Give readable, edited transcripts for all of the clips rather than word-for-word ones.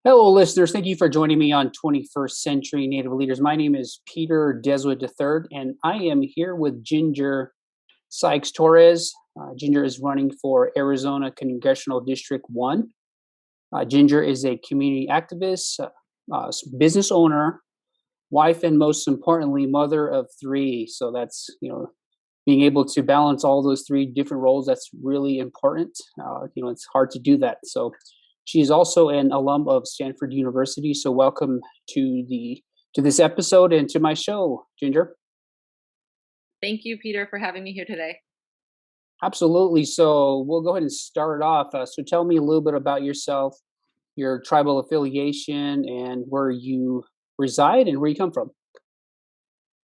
Hello, listeners. Thank you for joining me on 21st Century Native Leaders. My name is Peter Deswood III, and I am here with Ginger Sykes Torres. Ginger is running for Arizona Congressional District 1. Ginger is a community activist, business owner, wife, and most importantly, mother of three. So that's, being able to balance all those three different roles, that's really important. It's hard to do that. So she is also an alum of Stanford University. So welcome to this episode and to my show, Ginger. Thank you, Peter, for having me here today. Absolutely. So we'll go ahead and start off. So tell me a little bit about yourself, your tribal affiliation, and where you reside and where you come from.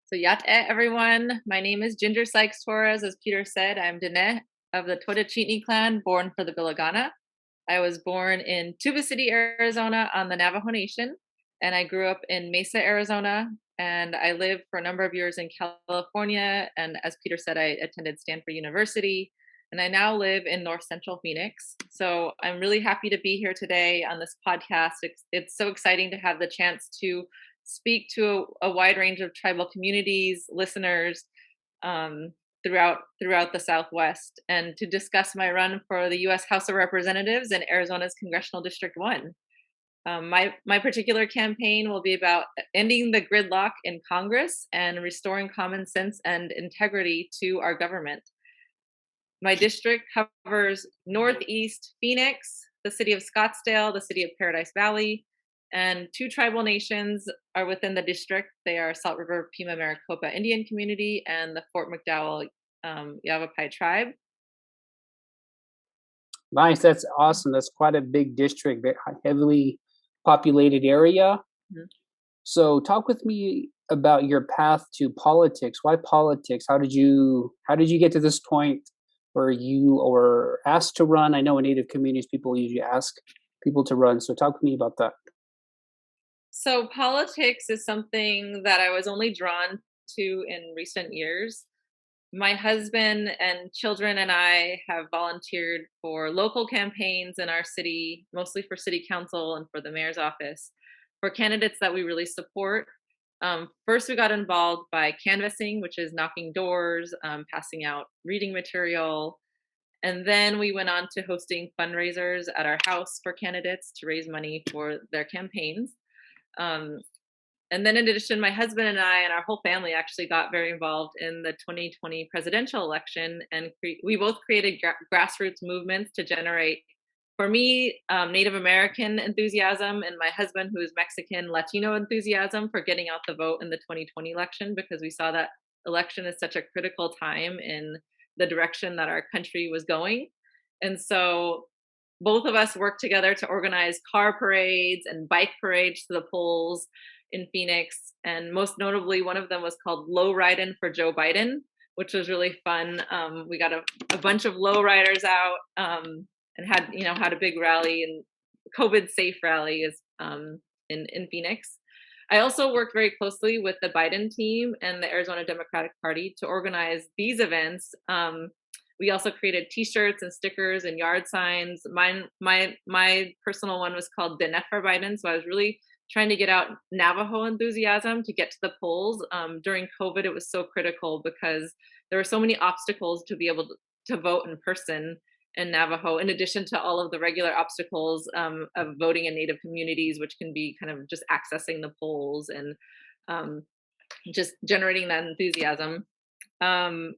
So Yat everyone. My name is Ginger Sykes Torres. As Peter said, I'm Dene of the Toda clan, born for the Bilagana. I was born in Tuba City, Arizona on the Navajo Nation, and I grew up in Mesa, Arizona, and I lived for a number of years in California. And as Peter said, I attended Stanford University, and I now live in North Central Phoenix. So I'm really happy to be here today on this podcast. It's so exciting to have the chance to speak to a wide range of tribal communities, listeners, um, throughout the Southwest, and to discuss my run for the U.S. House of Representatives in Arizona's Congressional District 1. My particular campaign will be about ending the gridlock in Congress and restoring common sense and integrity to our government. My district covers Northeast Phoenix, the city of Scottsdale, the city of Paradise Valley, and two tribal nations are within the district. They are Salt River Pima Maricopa Indian Community and the Fort McDowell Yavapai tribe. Nice. That's awesome. That's quite a big district, very heavily populated area. Mhm. So talk with me about your path to politics. Why politics? How did you get to this point where you were asked to run? I know in Native communities people usually ask people to run. So talk to me about that. So politics is something that I was only drawn to in recent years. My husband and children and I have volunteered for local campaigns in our city, mostly for city council and for the mayor's office, for candidates that we really support. First, we got involved by canvassing, which is knocking doors, passing out reading material. And then we went on to hosting fundraisers at our house for candidates to raise money for their campaigns. Um, and then, in addition, my husband and I and our whole family actually got very involved in the 2020 presidential election, and we both created grassroots movements to generate, for me, Native American enthusiasm, and my husband, who is Mexican, Latino enthusiasm for getting out the vote in the 2020 election, because we saw that election is such a critical time in the direction that our country was going. And so both of us worked together to organize car parades and bike parades to the polls in Phoenix. And most notably, one of them was called Low Ride-In for Joe Biden, which was really fun. We got a bunch of low riders out, and had a big rally, and COVID safe rally is in Phoenix. I also worked very closely with the Biden team and the Arizona Democratic Party to organize these events. We also created T-shirts and stickers and yard signs. My personal one was called Denef for Biden. So I was really trying to get out Navajo enthusiasm to get to the polls. During COVID, it was so critical because there were so many obstacles to be able to vote in person in Navajo, in addition to all of the regular obstacles of voting in Native communities, which can be kind of just accessing the polls and um, just generating that enthusiasm. Um,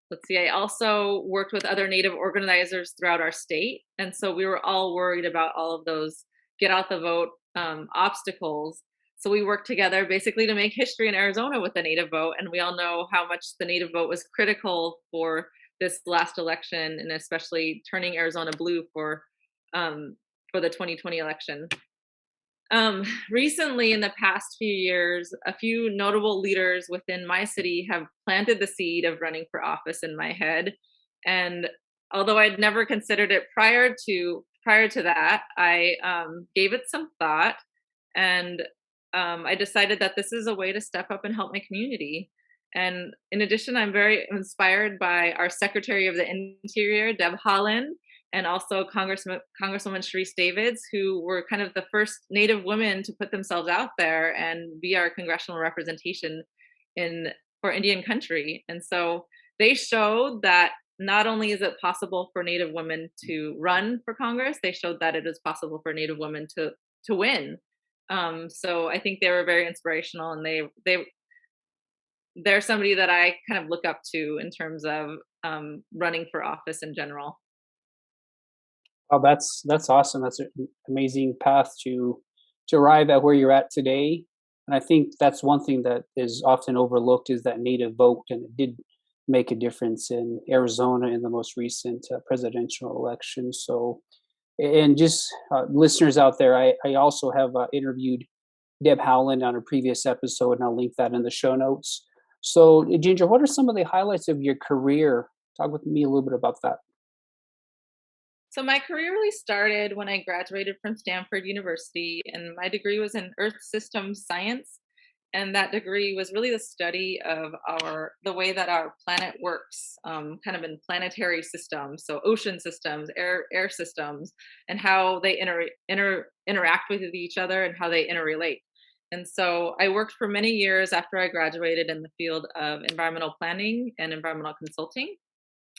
let's see, I also worked with other Native organizers throughout our state. And so we were all worried about all of those get out the vote obstacles. So we worked together basically to make history in Arizona with the Native vote. And we all know how much the Native vote was critical for this last election, and especially turning Arizona blue for the 2020 election. Recently, in the past few years, a few notable leaders within my city have planted the seed of running for office in my head. And although I'd never considered it prior to that, I gave it some thought, and I decided that this is a way to step up and help my community. And in addition, I'm very inspired by our Secretary of the Interior, Deb Haaland. and also Congresswoman Sharice Davids, who were kind of the first Native women to put themselves out there and be our congressional representation in for Indian country. And so they showed that not only is it possible for Native women to run for Congress, they showed that it is possible for Native women to win. So I think they were very inspirational, and they're somebody that I kind of look up to in terms of running for office in general. Oh, that's awesome. That's an amazing path to arrive at where you're at today. And I think that's one thing that is often overlooked is that native vote, and it did make a difference in Arizona in the most recent presidential election. So, and just listeners out there, I also have interviewed Deb Howland on a previous episode, and I'll link that in the show notes. So, Ginger, what are some of the highlights of your career? Talk with me a little bit about that. So my career really started when I graduated from Stanford University, and my degree was in Earth Systems Science. And that degree was really the study of the way that our planet works, kind of in planetary systems, so ocean systems, air systems, and how they interact with each other and how they interrelate. And so I worked for many years after I graduated in the field of environmental planning and environmental consulting,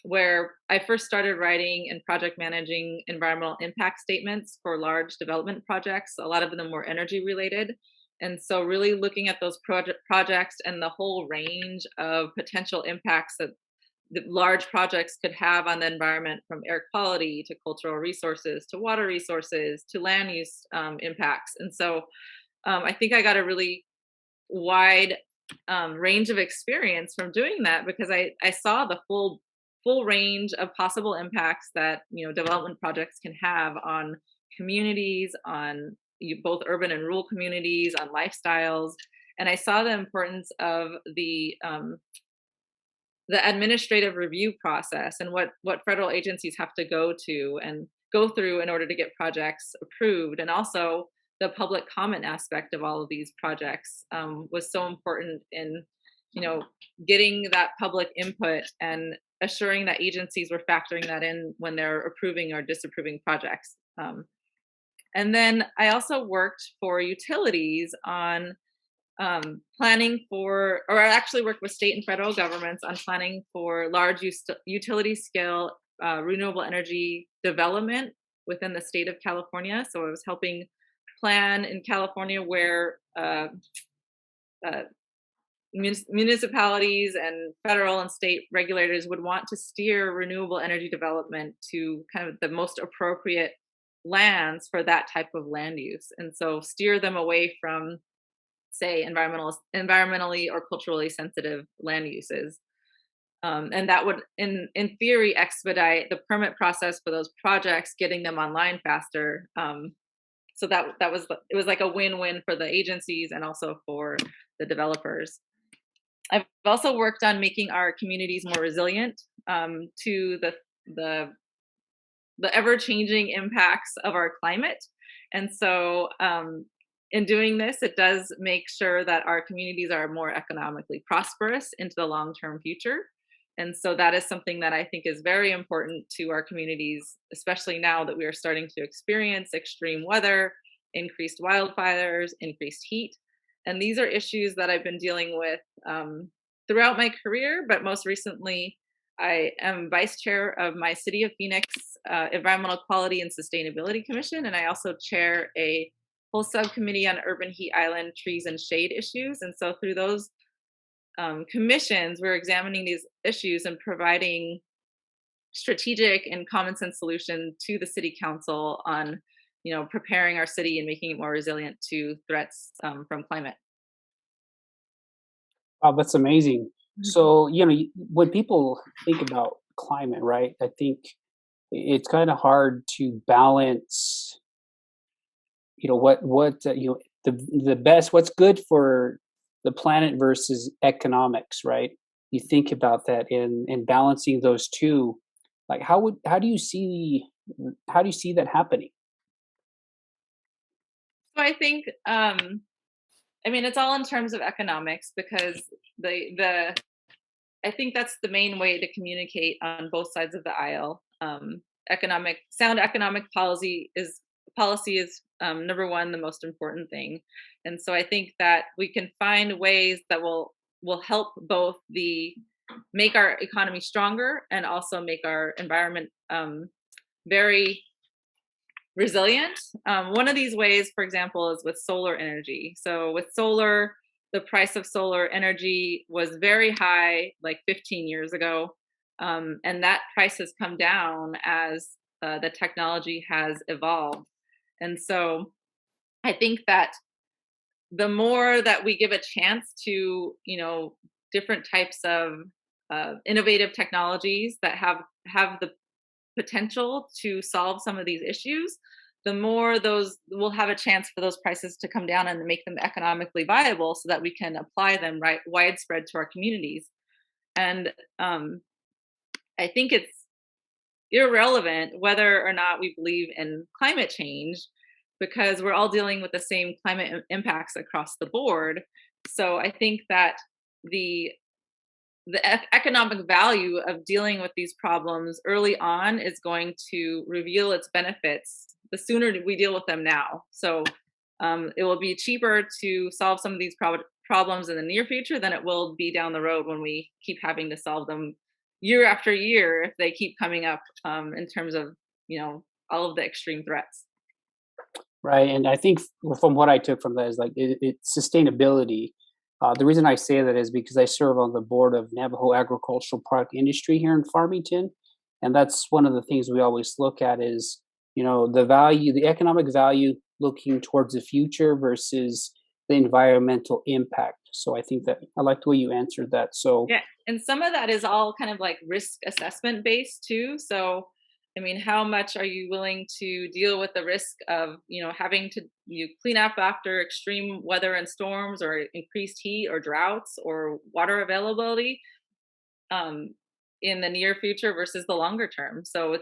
where I first started writing and project managing environmental impact statements for large development projects. A lot of them were energy related. And so, really looking at those projects and the whole range of potential impacts that the large projects could have on the environment, from air quality to cultural resources to water resources to land use impacts. And so, I think I got a really wide range of experience from doing that, because I saw the full range of possible impacts that development projects can have on communities, on both urban and rural communities, on lifestyles. And I saw the importance of the administrative review process and what federal agencies have to go through in order to get projects approved, and also the public comment aspect of all of these projects was so important in you know getting that public input and assuring that agencies were factoring that in when they're approving or disapproving projects. And then I also worked for utilities on planning for, or I actually worked with state and federal governments on planning for large utility scale renewable energy development within the state of California. So I was helping plan in California where uh, municipalities and federal and state regulators would want to steer renewable energy development to kind of the most appropriate lands for that type of land use, and so steer them away from, say, environmentally or culturally sensitive land uses. And that would, in theory, expedite the permit process for those projects, getting them online faster. So that was, it was like a win-win for the agencies and also for the developers. I've also worked on making our communities more resilient to the the ever-changing impacts of our climate. And so, in doing this, it does make sure that our communities are more economically prosperous into the long-term future. And so that is something that I think is very important to our communities, especially now that we are starting to experience extreme weather, increased wildfires, increased heat. And these are issues that I've been dealing with throughout my career, but most recently, I am vice chair of my City of Phoenix Environmental Quality and Sustainability Commission, and I also chair a whole subcommittee on urban heat island trees and shade issues. And so through those commissions, we're examining these issues and providing strategic and common sense solution to the city council on, preparing our city and making it more resilient to threats from climate. Wow, that's amazing. Mhm. So, when people think about climate, right, I think it's kind of hard to balance, the best, what's good for the planet versus economics, right? You think about that in balancing those two. Like, how do you see that happening? So I think, it's all in terms of economics, because the I think that's the main way to communicate on both sides of the aisle. sound economic policy is number one, the most important thing. And so I think that we can find ways that will help both the make our economy stronger and also make our environment very resilient. One of these ways, for example, is with solar energy. So with solar, the price of solar energy was very high like 15 years ago. And that price has come down as the technology has evolved. And so I think that the more that we give a chance to, different types of innovative technologies that have the potential to solve some of these issues, the more those will have a chance for those prices to come down and make them economically viable so that we can apply them right widespread to our communities. And I think it's irrelevant whether or not we believe in climate change because we're all dealing with the same climate impacts across the board. So I think that the economic value of dealing with these problems early on is going to reveal its benefits the sooner we deal with them now. So it will be cheaper to solve some of these problems in the near future than it will be down the road when we keep having to solve them year after year if they keep coming up in terms of all of the extreme threats. Right. And I think from what I took from that is like it's sustainability. The reason I say that is because I serve on the board of Navajo Agricultural Product Industry here in Farmington. And that's one of the things we always look at is, the value, the economic value looking towards the future versus the environmental impact. So I think that I like the way you answered that. So, Yeah, and some of that is all kind of like risk assessment based too. So, I mean, how much are you willing to deal with the risk of, having to clean up after extreme weather and storms or increased heat or droughts or water availability um, in the near future versus the longer term. So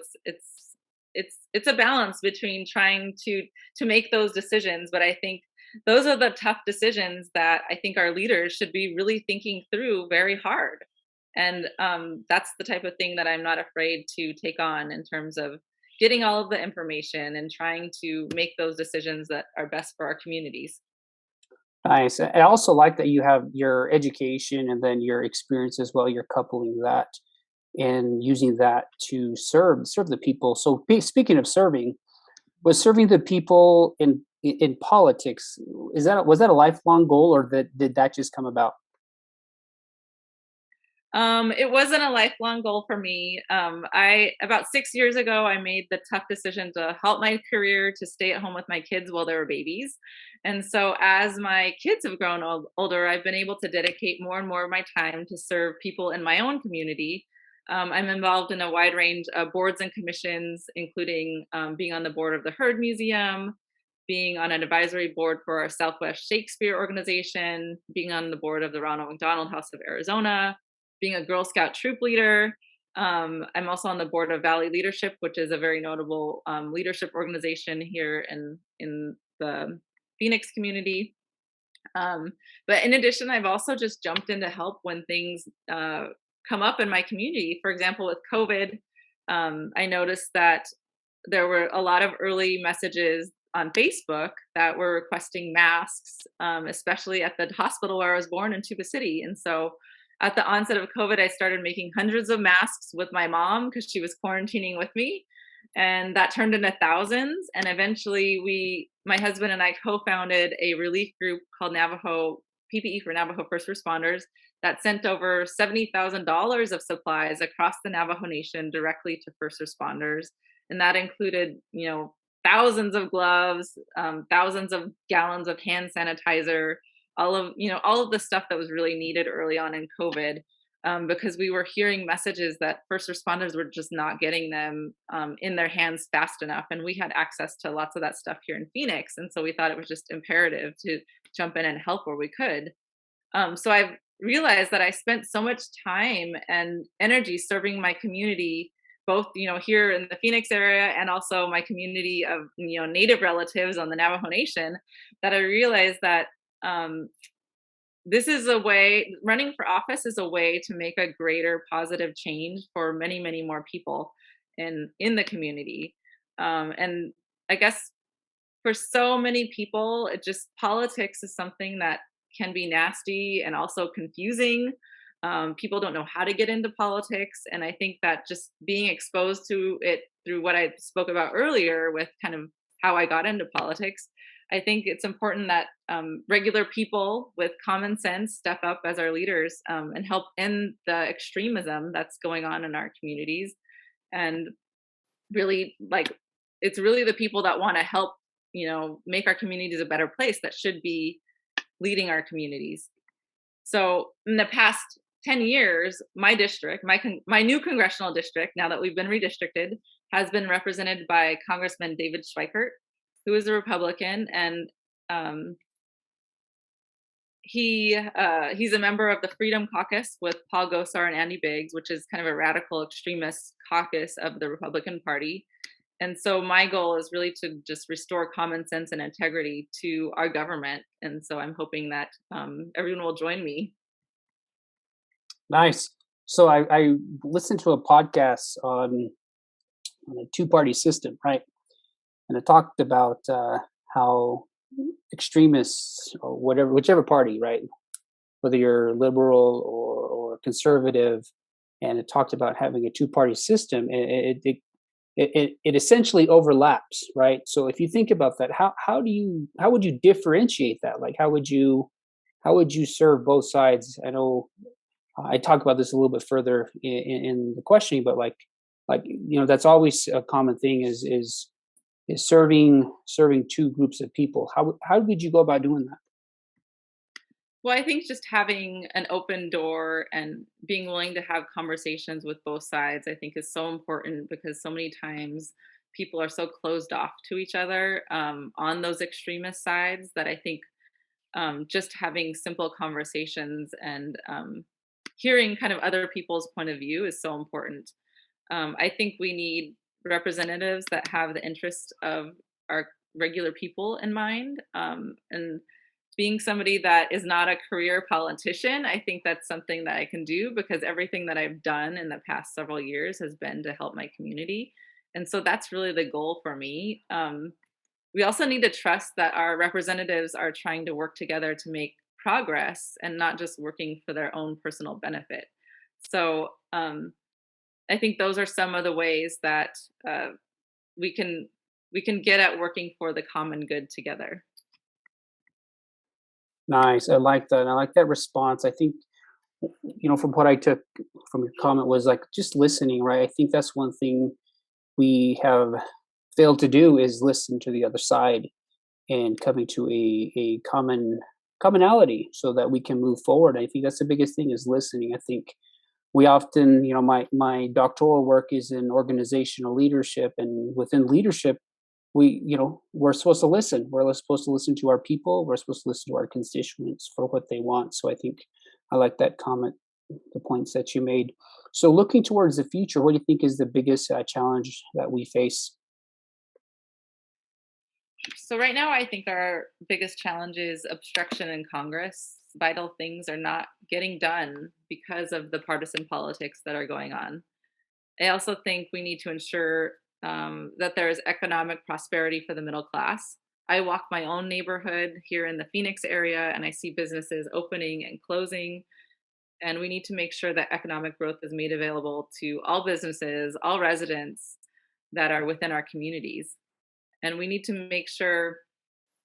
it's a balance between trying to make those decisions, but I think those are the tough decisions that I think our leaders should be really thinking through very hard. And that's the type of thing that I'm not afraid to take on in terms of getting all of the information and trying to make those decisions that are best for our communities. nice. I also like that you have your education and then your experience as well. You're coupling that and using that to serve the people. So speaking of serving, was serving the people in politics, was that a lifelong goal or did that just come about? It wasn't a lifelong goal for me. I about 6 years ago, I made the tough decision to halt my career to stay at home with my kids while they were babies. And so, as my kids have grown older, I've been able to dedicate more and more of my time to serve people in my own community. I'm involved in a wide range of boards and commissions, including being on the board of the Heard Museum, being on an advisory board for our Southwest Shakespeare organization, being on the board of the Ronald McDonald House of Arizona, being a Girl Scout troop leader. I'm also on the board of Valley Leadership, which is a very notable leadership organization here in the Phoenix community. But in addition, I've also just jumped in to help when things come up in my community. For example, with COVID, I noticed that there were a lot of early messages on Facebook that were requesting masks, especially at the hospital where I was born in Tuba City. And so at the onset of COVID, I started making hundreds of masks with my mom because she was quarantining with me. And that turned into thousands. And eventually my husband and I co-founded a relief group called Navajo PPE for Navajo First Responders that sent over $70,000 of supplies across the Navajo Nation directly to first responders. And that included, thousands of gloves, thousands of gallons of hand sanitizer, all of the stuff that was really needed early on in COVID, because we were hearing messages that first responders were just not getting them in their hands fast enough, and we had access to lots of that stuff here in Phoenix, and so we thought it was just imperative to jump in and help where we could. So I've realized that I spent so much time and energy serving my community, both here in the Phoenix area and also my community of Native relatives on the Navajo Nation, that I realized that this is a way, running for office is a way to make a greater positive change for many, many more people. in the community. And I guess for so many people, it just politics is something that can be nasty and also confusing. People don't know how to get into politics, and I think that just being exposed to it through what I spoke about earlier, with kind of how I got into politics, I think it's important that regular people with common sense step up as our leaders, and help end the extremism that's going on in our communities. And really, like, it's really the people that want to help, make our communities a better place, that should be leading our communities. So in the past 10 years, my district, my new congressional district, now that we've been redistricted, has been represented by Congressman David Schweikert, who is a Republican, and um, he's a member of the Freedom Caucus with Paul Gosar and Andy Biggs, which is kind of a radical extremist caucus of the Republican Party. And so my goal is really to just restore common sense and integrity to our government. And so I'm hoping that everyone will join me. Nice. So I listened to a podcast on a two-party system, right? And it talked about how extremists or whichever party, right, whether you're liberal or conservative, and it talked about having a two-party system. It essentially overlaps, right? So if you think about that, how would you differentiate that? Like how would you serve both sides? I know I talk about this a little bit further in the questioning, but that's always a common thing is serving two groups of people. How would you go about doing that? Well, I think just having an open door and being willing to have conversations with both sides, I think, is so important, because so many times people are so closed off to each other, on those extremist sides, that I think just having simple conversations and hearing kind of other people's point of view is so important. I think we need representatives that have the interest of our regular people in mind. And being somebody that is not a career politician, I think that's something that I can do, because everything that I've done in the past several years has been to help my community. And so that's really the goal for me. We also need to trust that our representatives are trying to work together to make progress, and not just working for their own personal benefit. So I think those are some of the ways that we can we can get at working for the common good together. Nice. I like that. And I like that response. I think, from what I took from your comment was like just listening, right? I think that's one thing we have failed to do is listen to the other side and coming to a commonality so that we can move forward. I think that's the biggest thing is listening. I think we often, my doctoral work is in organizational leadership, and within leadership, we're supposed to listen. We're supposed to listen to our people. We're supposed to listen to our constituents for what they want. So I think I like that comment, the points that you made. So looking towards the future, what do you think is the biggest challenge that we face? So right now, I think our biggest challenge is obstruction in Congress. Vital things are not getting done because of the partisan politics that are going on. I also think we need to ensure that there is economic prosperity for the middle class. I walk my own neighborhood here in the Phoenix area, and I see businesses opening and closing. And we need to make sure that economic growth is made available to all businesses, all residents that are within our communities. And we need to make sure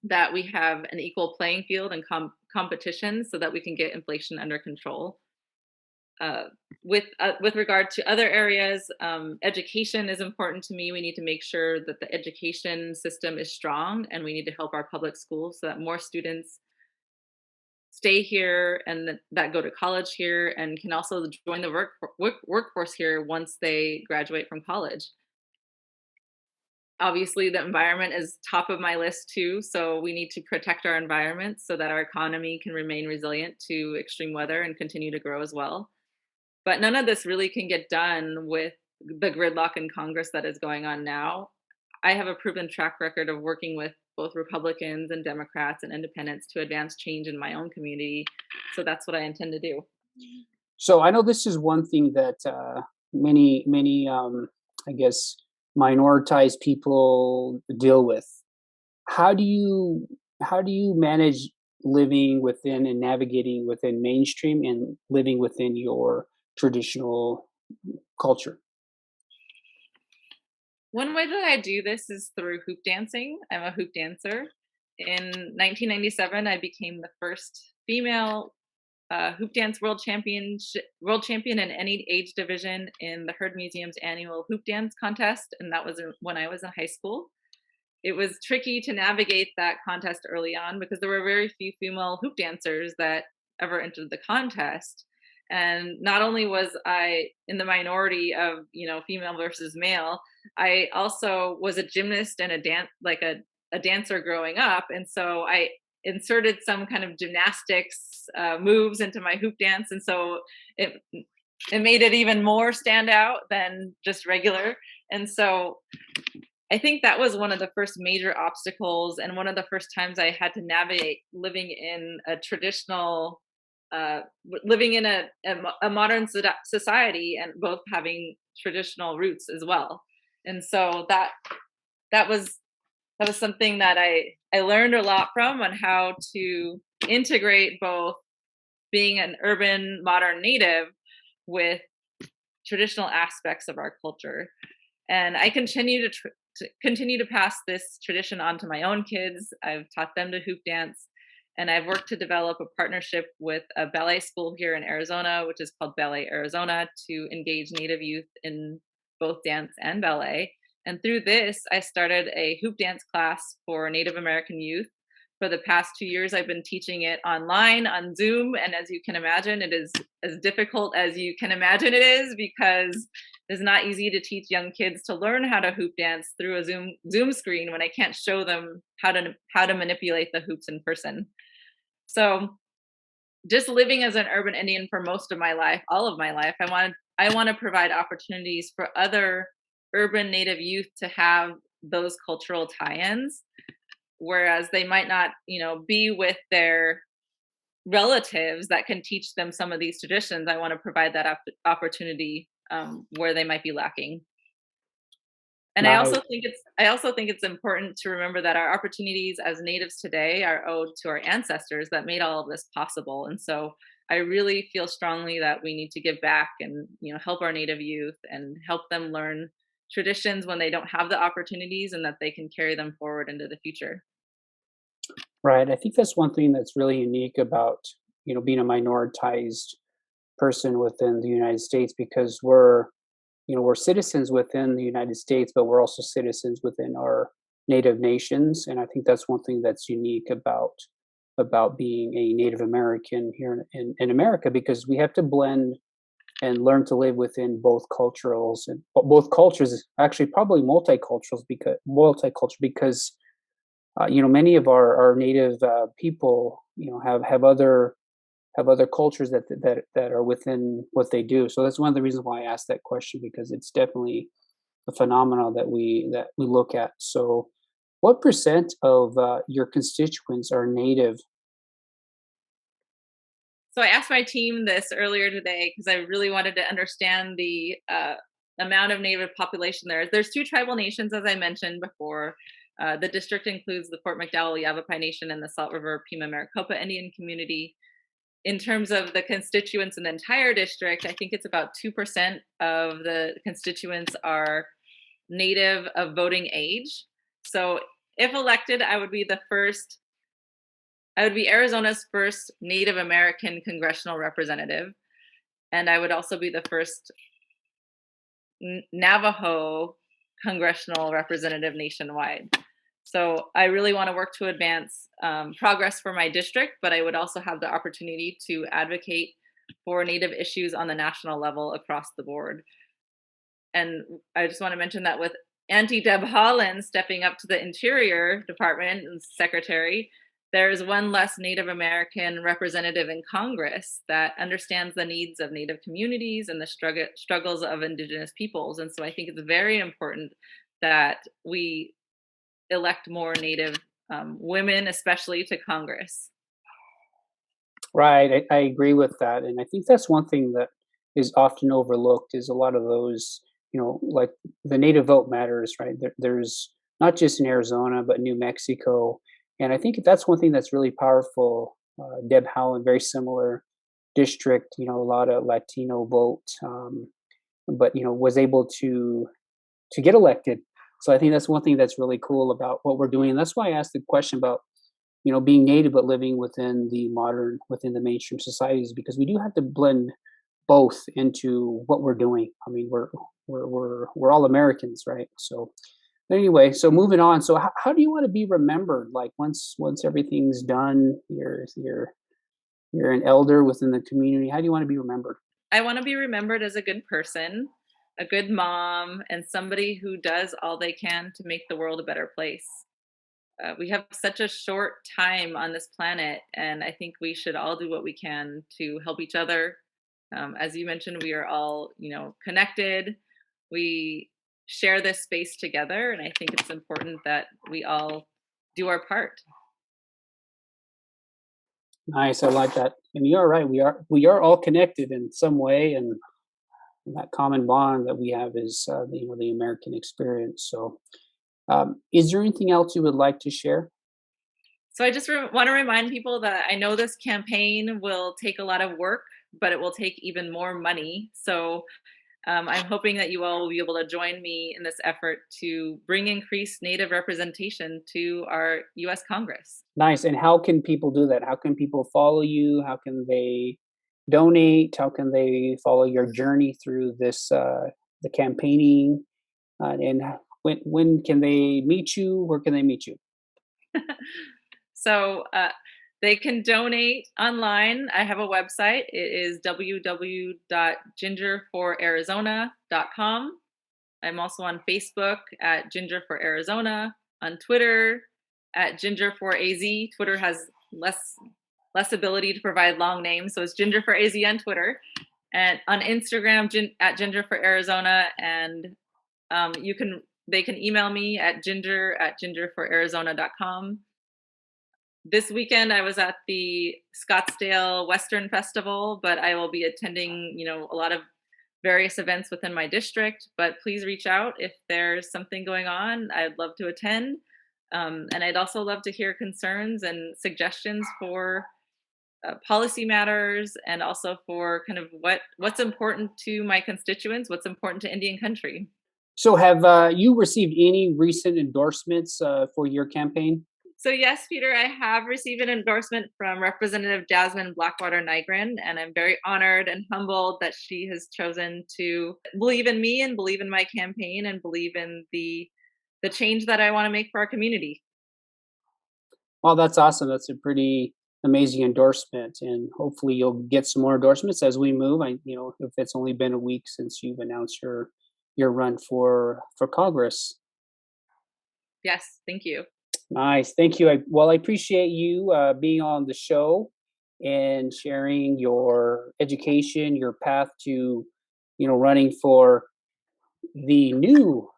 that we have an equal playing field and competition, so that we can get inflation under control. Uh, with regard to other areas, education is important to me. We need to make sure that the education system is strong, and we need to help our public schools so that more students stay here, and that go to college here, and can also join the workforce here once they graduate from college. Obviously, the environment is top of my list too. So we need to protect our environment so that our economy can remain resilient to extreme weather and continue to grow as well. But none of this really can get done with the gridlock in Congress that is going on now. I have a proven track record of working with both Republicans and Democrats and independents to advance change in my own community. So that's what I intend to do. So I know this is one thing that many I guess, minoritized people deal with. How do you how do you manage living within and navigating within mainstream and living within your traditional culture? One way that I do this is through hoop dancing. I'm a hoop dancer. In 1997, I became the first female hoop dance world champion in any age division in the Heard Museum's annual hoop dance contest, and that was when I was in high school. It was tricky to navigate that contest early on because there were very few female hoop dancers that ever entered the contest. And not only was I in the minority of, female versus male, I also was a gymnast and a dancer growing up. And so I inserted some kind of gymnastics moves into my hoop dance. And so it, it made it even more stand out than just regular. And so I think that was one of the first major obstacles and one of the first times I had to navigate living in a traditional, living in a modern society and both having traditional roots as well. And so that was that was something that I learned a lot from on how to integrate both being an urban modern native with traditional aspects of our culture. And I continue to pass this tradition on to my own kids. I've taught them to hoop dance, and I've worked to develop a partnership with a ballet school here in Arizona, which is called Ballet Arizona, to engage Native youth in both dance and ballet. And through this, I started a hoop dance class for Native American youth. For the past 2 years, I've been teaching it online on Zoom. And as you can imagine, it is as difficult as you can imagine it is because it's not easy to teach young kids to learn how to hoop dance through a Zoom screen when I can't show them how to manipulate the hoops in person. So just living as an urban Indian for most of my life, all of my life, I want to provide opportunities for other urban Native youth to have those cultural tie-ins, whereas they might not, be with their relatives that can teach them some of these traditions. I want to provide that opportunity where they might be lacking. And Nice. I also think it's important to remember that our opportunities as natives today are owed to our ancestors that made all of this possible. And so I really feel strongly that we need to give back and help our native youth and help them learn traditions when they don't have the opportunities and that they can carry them forward into the future. Right. I think that's one thing that's really unique about, being a minoritized person within the United States because we're citizens within the United States, but we're also citizens within our native nations. And I think that's one thing that's unique about being a Native American here in America because we have to blend and learn to live within both cultures, actually probably multicultural because many of our native people, have other cultures that are within what they do. So that's one of the reasons why I asked that question because it's definitely a phenomenon that we look at. So, what percent of your constituents are native? So I asked my team this earlier today because I really wanted to understand the amount of native population there. There's two tribal nations, as I mentioned before. The district includes the Fort McDowell Yavapai Nation and the Salt River Pima Maricopa Indian community. In terms of the constituents in the entire district, I think it's about 2% of the constituents are native of voting age. So if elected, I would be Arizona's first Native American congressional representative. And I would also be the first Navajo congressional representative nationwide. So I really want to work to advance progress for my district, but I would also have the opportunity to advocate for Native issues on the national level across the board. And I just want to mention that with Auntie Deb Holland stepping up to the Interior Department and Secretary, there's one less Native American representative in Congress that understands the needs of Native communities and the struggles of Indigenous peoples. And so I think it's very important that we elect more Native women, especially to Congress. Right, I agree with that, and I think that's one thing that is often overlooked is a lot of those like the native vote matters, right? There's not just in Arizona, but New Mexico. And I think that's one thing that's really powerful. Deb Howland, very similar district, a lot of Latino vote, but, was able to get elected. So I think that's one thing that's really cool about what we're doing. And that's why I asked the question about, being native but living within the mainstream societies, because we do have to blend both into what we're doing. I mean, we're all Americans, right? So anyway, so moving on. So how do you want to be remembered? Like once everything's done, you're an elder within the community. How do you want to be remembered? I want to be remembered as a good person, a good mom, and somebody who does all they can to make the world a better place. We have such a short time on this planet, and I think we should all do what we can to help each other. As you mentioned, we are all, connected. We share this space together, and I think it's important that we all do our part. Nice, I like that. And you're right. We are all connected in some way, and that common bond that we have is the American experience. So, is there anything else you would like to share? So I just want to remind people that I know this campaign will take a lot of work, but it will take even more money. So I'm hoping that you all will be able to join me in this effort to bring increased Native representation to our US Congress. Nice. And how can people do that? How can people follow you? How can they donate? How can they follow your journey through the campaigning? And when can they meet you? Where can they meet you? So they can donate online. I have a website. It is www.gingerforarizona.com. I'm also on Facebook at Ginger for Arizona, on Twitter at Ginger for AZ. Twitter has less ability to provide long names, so it's Ginger for AZ on Twitter, and on Instagram at Ginger for Arizona. And they can email me at gingerforarizona.com. This weekend I was at the Scottsdale Western Festival, but I will be attending, a lot of various events within my district. But please reach out if there's something going on. I'd love to attend. And I'd also love to hear concerns and suggestions for policy matters, and also for kind of what's important to my constituents, what's important to Indian country. So, have you received any recent endorsements for your campaign? So yes, Peter, I have received an endorsement from Representative Jasmine Blackwater Nigran, and I'm very honored and humbled that she has chosen to believe in me and believe in my campaign and believe in the change that I want to make for our community. Well, that's awesome. That's a pretty amazing endorsement, and hopefully you'll get some more endorsements as we move. If it's only been a week since you've announced your run for Congress. Yes, thank you. Nice, thank you. I appreciate you being on the show and sharing your education, your path to, running for the new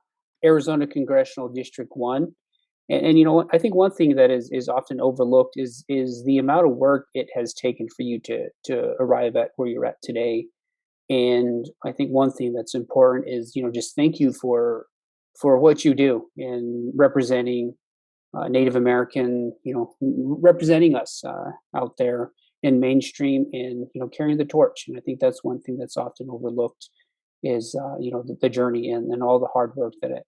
Arizona Congressional District 1. And I think one thing that is often overlooked is the amount of work it has taken for you to arrive at where you're at today. And I think one thing that's important is, just thank you for what you do in representing Native American, representing us out there in mainstream, and carrying the torch. And I think that's one thing that's often overlooked is the journey and all the hard work that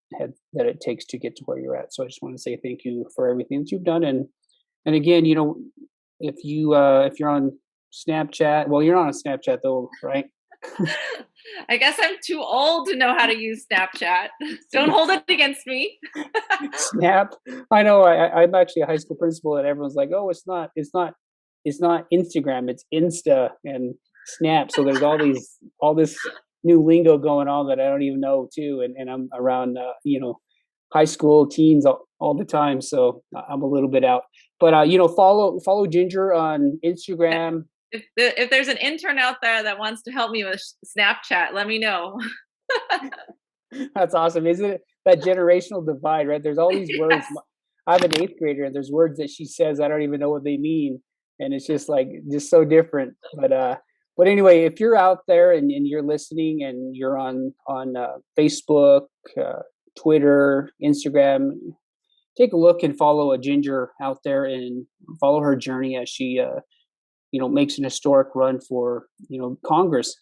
it takes to get to where you're at. So I just want to say thank you for everything that you've done. And again, if you're on Snapchat, well, you're not on Snapchat though, right? I guess I'm too old to know how to use Snapchat. Don't hold it against me. Snap. I know. I'm actually a high school principal, and everyone's like, "Oh, it's not Instagram. It's Insta and Snap." So there's all this new lingo going on that I don't even know too. And I'm around, high school teens all the time, so I'm a little bit out. But follow Ginger on Instagram. If there's an intern out there that wants to help me with Snapchat, let me know. That's awesome. Isn't it that generational divide, right? There's all these words. Yes. I have an eighth grader, and there's words that she says I don't even know what they mean, and it's just so different. But anyway, if you're out there and you're listening and you're on Facebook, uh, Twitter, Instagram, take a look and follow a Ginger out there and follow her journey as she makes an historic run for Congress.